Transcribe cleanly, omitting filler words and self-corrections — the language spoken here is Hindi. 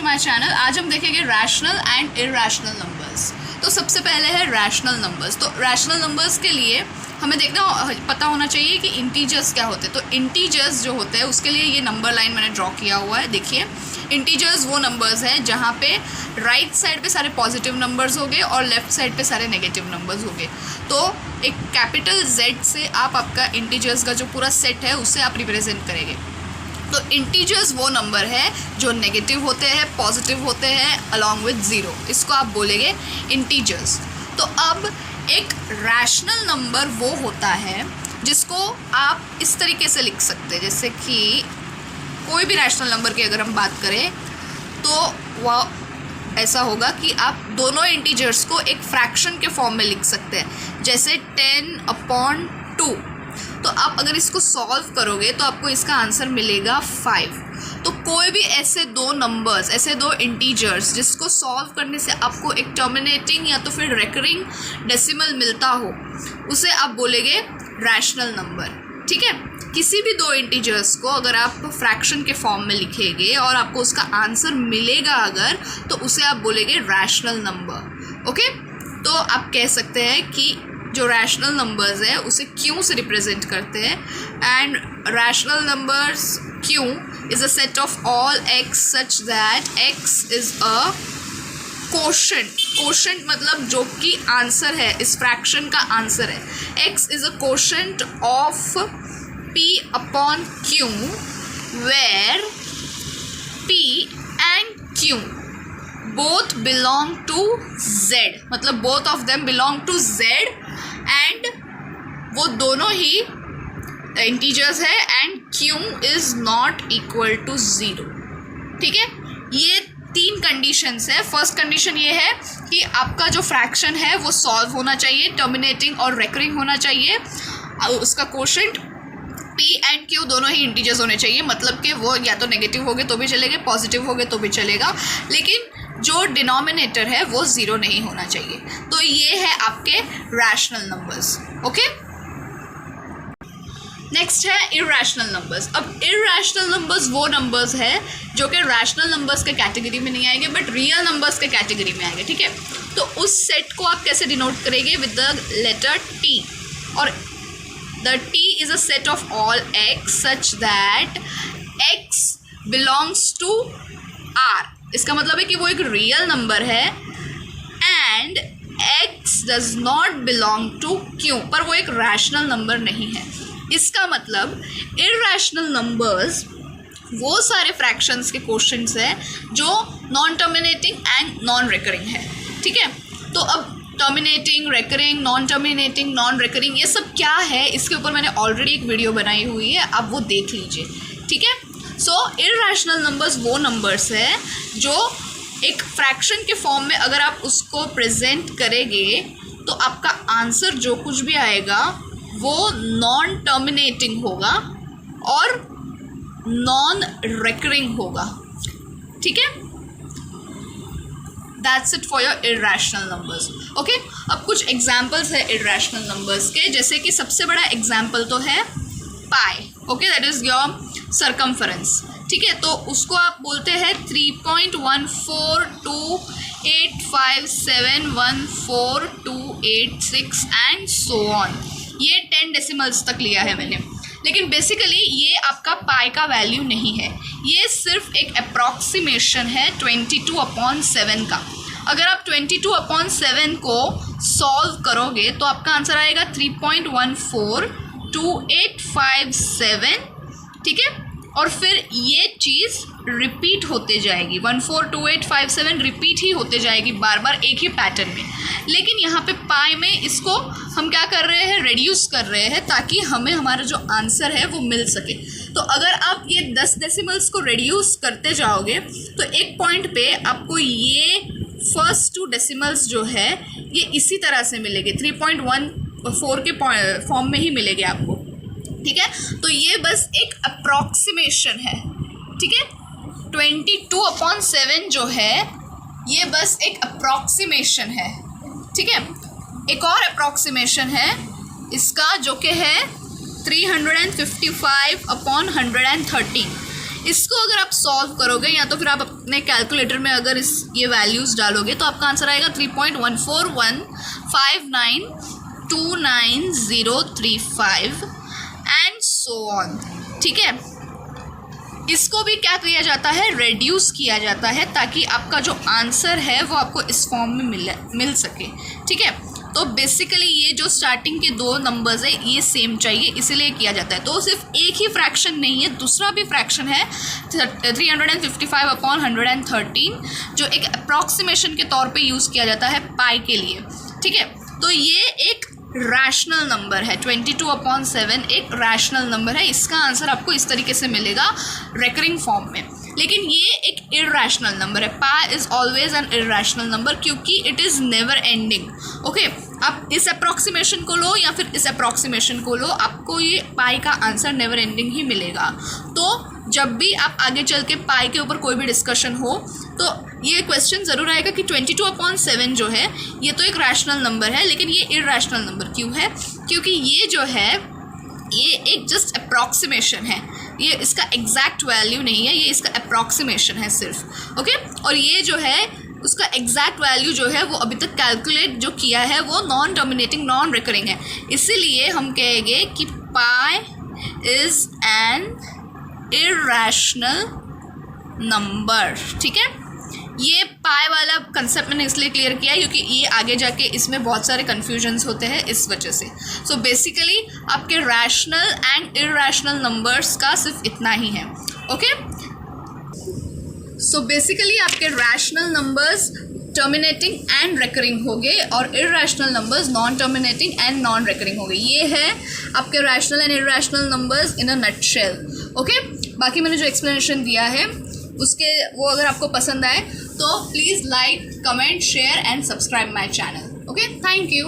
My channel. आज हम देखेंगे रैशनल एंड इरैशनल नंबर्स। तो सबसे पहले है रैशनल नंबर्स। तो रैशनल नंबर्स के लिए हमें पता होना चाहिए कि इंटीजर्स क्या होते हैं। तो इंटीजर्स जो होते हैं उसके लिए ये नंबर लाइन मैंने ड्रॉ किया हुआ है। देखिए, इंटीजर्स वो नंबर्स हैं जहाँ पे राइट साइड पे सारे पॉजिटिव नंबर्स होंगे और लेफ्ट साइड पे सारे नेगेटिव नंबर्स होंगे। तो एक कैपिटल Z से आप आपका इंटीजर्स का जो पूरा सेट है उससे आप रिप्रेजेंट करेंगे। तो इंटीजर्स वो नंबर है जो नेगेटिव होते हैं, पॉजिटिव होते हैं अलॉन्ग विद ज़ीरो, इसको आप बोलेंगे इंटीजर्स। तो अब एक रैशनल नंबर वो होता है जिसको आप इस तरीके से लिख सकते हैं, जैसे कि कोई भी रैशनल नंबर की अगर हम बात करें तो वह ऐसा होगा कि आप दोनों इंटीजर्स को एक फ्रैक्शन के फॉर्म में लिख सकते हैं, जैसे 10/2। तो आप अगर इसको सॉल्व करोगे तो आपको इसका आंसर मिलेगा 5। तो कोई भी ऐसे दो नंबर्स, ऐसे दो इंटीजर्स जिसको सॉल्व करने से आपको एक टर्मिनेटिंग या तो फिर रेकरिंग डेसिमल मिलता हो, उसे आप बोलेंगे रैशनल नंबर। ठीक है, किसी भी दो इंटीजर्स को अगर आप फ्रैक्शन के फॉर्म में लिखेंगे और आपको उसका आंसर मिलेगा अगर, तो उसे आप बोलेंगे रैशनल नंबर। ओके, तो आप कह सकते हैं कि जो रैशनल नंबर्स है उसे क्यों से रिप्रेजेंट करते हैं। एंड रैशनल नंबर्स क्यों is a set of all x such that x is a quotient. Quotient मतलब जो कि आंसर है, इस फ्रैक्शन का आंसर है। x is a quotient of p/q where p and q both belong to z, मतलब both of them belong to z and वो दोनों ही इंटीजर्स है and q is not equal to 0। ठीक है, ये तीन कंडीशंस है। फर्स्ट कंडीशन ये है कि आपका जो फ्रैक्शन है वो सॉल्व होना चाहिए, टर्मिनेटिंग और रेकरिंग होना चाहिए, उसका कोशेंट p एंड q दोनों ही इंटीजर्स होने चाहिए, मतलब कि वो या तो नेगेटिव होगे तो भी चलेगा, पॉजिटिव होगे तो भी चलेगा, लेकिन जो डिनोमिनेटर है वो ज़ीरो नहीं होना चाहिए। तो ये है आपके रैशनल नंबर्स। ओके, नेक्स्ट है इरैशनल नंबर्स। अब इरैशनल नंबर्स वो नंबर्स है जो कि रैशनल नंबर्स के कैटेगरी में नहीं आएंगे बट रियल नंबर्स के कैटेगरी में आएंगे। ठीक है, तो उस सेट को आप कैसे डिनोट करेंगे? विद द लेटर T, और the T is a set of all x such that x belongs to R। इसका मतलब है कि वो एक रियल नंबर है and x does not belong to q, पर वो एक रैशनल नंबर नहीं है। इसका मतलब इरैशनल नंबर्स वो सारे फ्रैक्शंस के क्वेश्चंस है जो non terminating and non recurring है। ठीक है, तो अब terminating, recurring, non terminating, non recurring, ये सब क्या है इसके ऊपर मैंने ऑलरेडी एक वीडियो बनाई हुई है, आप वो देख लीजिए। ठीक है, सो इरैशनल नंबर्स वो नंबर्स है जो एक फ्रैक्शन के फॉर्म में अगर आप उसको प्रेजेंट करेंगे तो आपका आंसर जो कुछ भी आएगा वो नॉन टर्मिनेटिंग होगा और नॉन रेकरिंग होगा। ठीक है, that's it for your irrational numbers. Okay, अब कुछ एग्जाम्पल्स है इरैशनल नंबर्स के, जैसे कि सबसे बड़ा एग्जाम्पल तो है pi. Okay, that is your circumference. ठीक है, तो उसको आप बोलते हैं 3.1428571428 एंड सो ऑन। ये 10 डेसिमल्स तक लिया है मैंने, लेकिन बेसिकली ये आपका पाई का वैल्यू नहीं है, ये सिर्फ एक अप्रॉक्सीमेशन है 22/7 का। अगर आप 22/7 को सॉल्व करोगे तो आपका आंसर आएगा 3.142857। ठीक है, और फिर ये चीज़ रिपीट होते जाएगी, 142857 रिपीट ही होते जाएगी बार बार एक ही पैटर्न में। लेकिन यहाँ पे पाई में इसको हम क्या कर रहे हैं, रिड्यूस कर रहे हैं ताकि हमें हमारा जो आंसर है वो मिल सके। तो अगर आप ये 10 डेसिमल्स को रिड्यूस करते जाओगे तो एक पॉइंट पे आपको ये फर्स्ट 2 डेसिमल्स जो है ये इसी तरह से मिलेंगे, 3.14 के फॉर्म में ही मिलेंगे आपको। ठीक है, तो ये बस एक अप्रॉक्सीमेशन है। ठीक है, 22/7 जो है ये बस एक अप्रॉक्सीमेशन है। ठीक है, एक और अप्रॉक्सीमेशन है इसका जो कि है 355/113। इसको अगर आप सॉल्व करोगे या तो फिर आप अपने कैलकुलेटर में अगर ये वैल्यूज़ डालोगे तो आपका आंसर आएगा 3.141592935 एंड सो ऑन। ठीक है, इसको भी क्या किया जाता है, रेड्यूस किया जाता है ताकि आपका जो आंसर है वो आपको इस फॉर्म में मिल सके। ठीक है, तो बेसिकली ये जो स्टार्टिंग के दो नंबर्स है ये सेम चाहिए, इसीलिए किया जाता है। तो सिर्फ एक ही फ्रैक्शन नहीं है, दूसरा भी फ्रैक्शन है 355/113 जो एक अप्रॉक्सीमेशन के तौर पे यूज़ किया जाता है पाई के लिए। ठीक है, तो ये एक रैशनल नंबर है, 22/7 एक रैशनल नंबर है। इसका आंसर आपको इस तरीके से मिलेगा रेकरिंग फॉर्म में। लेकिन ये एक इरैशनल नंबर है, pi is always an irrational number क्योंकि it is never ending. Okay, आप इस अप्रॉक्सीमेशन को लो या फिर इस अप्रॉक्सीमेशन को लो, आपको ये पाई का आंसर नेवर एंडिंग ही मिलेगा। तो जब भी आप आगे चल के पाई के ऊपर कोई भी डिस्कशन हो तो ये क्वेश्चन ज़रूर आएगा कि 22/7 जो है ये तो एक रैशनल नंबर है, लेकिन ये इरैशनल नंबर क्यों है? क्योंकि ये जो है ये एक जस्ट अप्रॉक्सीमेशन है, ये इसका एग्जैक्ट वैल्यू नहीं है, ये इसका अप्रॉक्सीमेशन है सिर्फ। ओके, और ये जो है उसका एग्जैक्ट वैल्यू जो है वो अभी तक कैलकुलेट जो किया है वो नॉन डोमिनेटिंग नॉन रिकरिंग है, इसीलिए हम कहेंगे कि पाई इज़ एन इरैशनल नंबर। ठीक है, ये पाई वाला कंसेप्ट मैंने इसलिए क्लियर किया है क्योंकि ये आगे जाके इसमें बहुत सारे कन्फ्यूजन्स होते हैं इस वजह से। सो बेसिकली आपके रैशनल एंड इरैशनल नंबर्स का सिर्फ इतना ही है। ओके, सो बेसिकली आपके rational numbers terminating and recurring हो गए और irrational numbers non terminating and non recurring हो गए। ये है आपके rational and irrational numbers in a nutshell. Okay, बाकी मैंने जो एक्सप्लेनेशन दिया है उसके वो अगर आपको पसंद आए तो please like, comment, share and subscribe my channel. Okay, thank you.